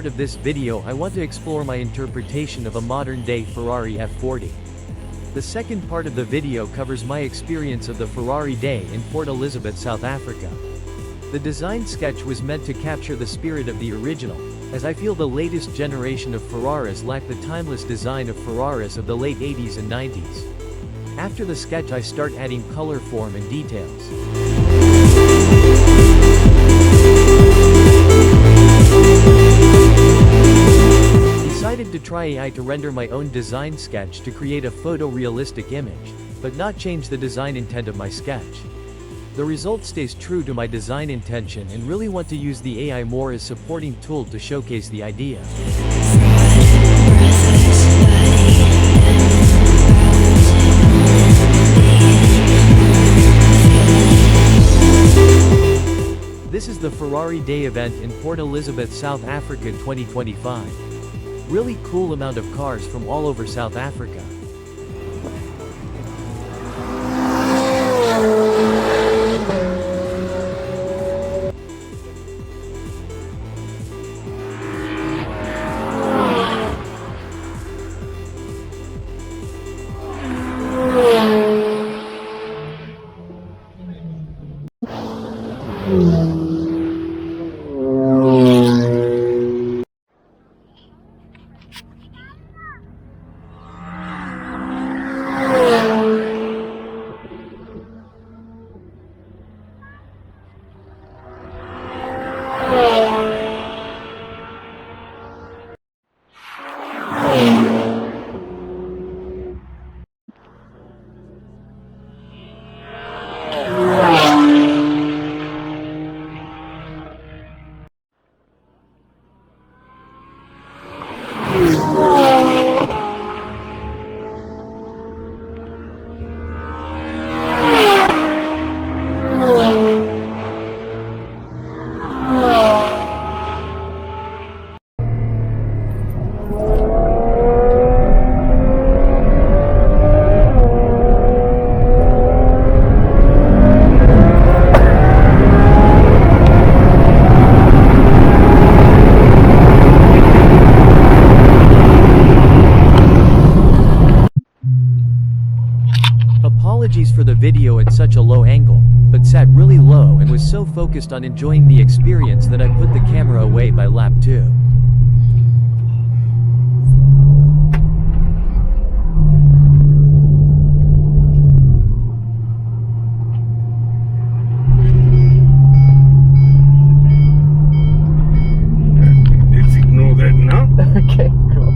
part of this video I want to explore my interpretation of a modern-day Ferrari F40. The second part of the video covers my experience of the Ferrari Day in Port Elizabeth, South Africa. The design sketch was meant to capture the spirit of the original, as I feel the latest generation of Ferraris lack the timeless design of Ferraris of the late 80s and 90s. After the sketch I start adding color, form and details. Decided to try AI to render my own design sketch to create a photorealistic image, but not change the design intent of my sketch. The result stays true to my design intention and really want to use the AI more as supporting tool to showcase the idea. This is the Ferrari Day event in Port Elizabeth, South Africa 2025. Really cool amount of cars from all over South Africa. Apologies for the video at such a low angle, but sat really low and was so focused on enjoying the experience that I put the camera away by lap 2. Let's ignore that now. Okay, cool.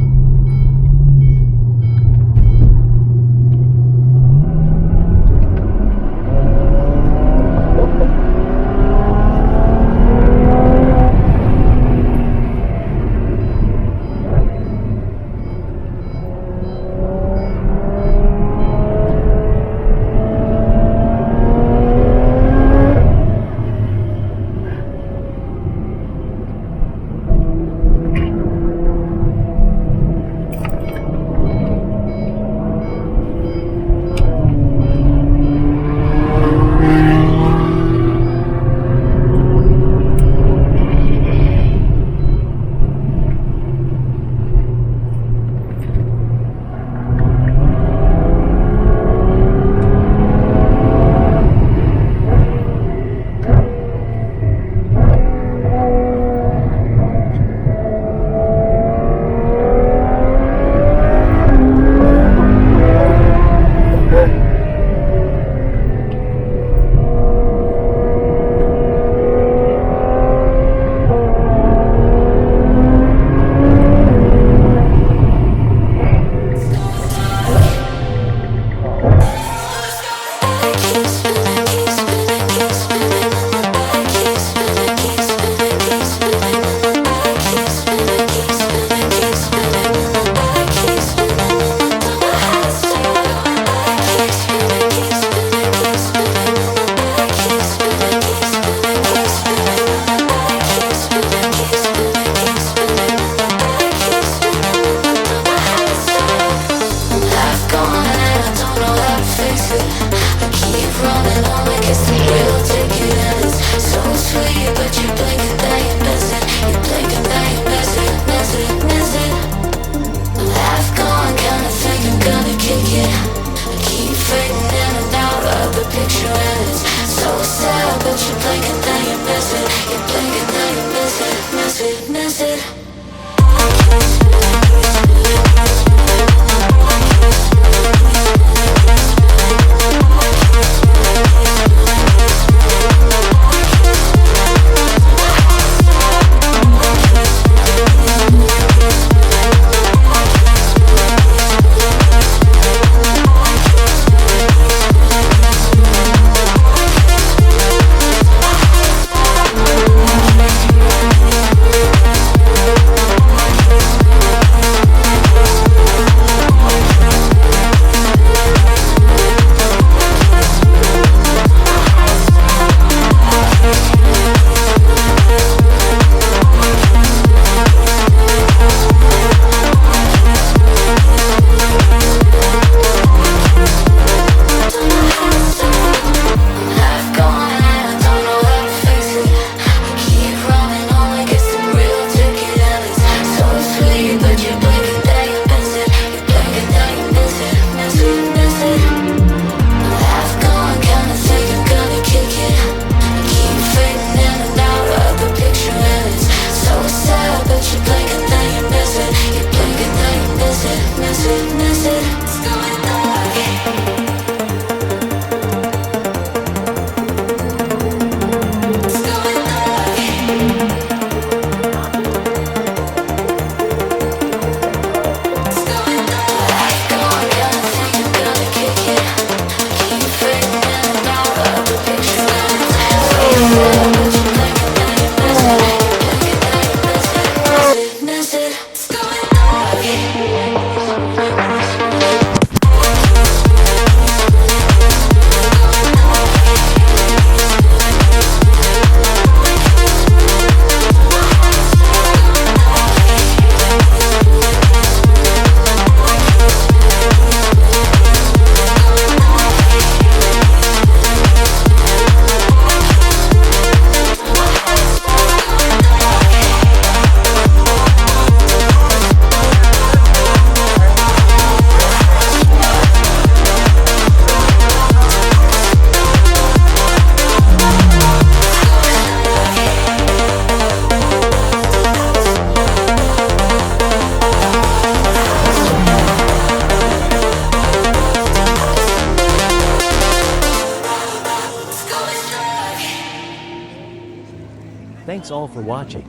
Thanks all for watching.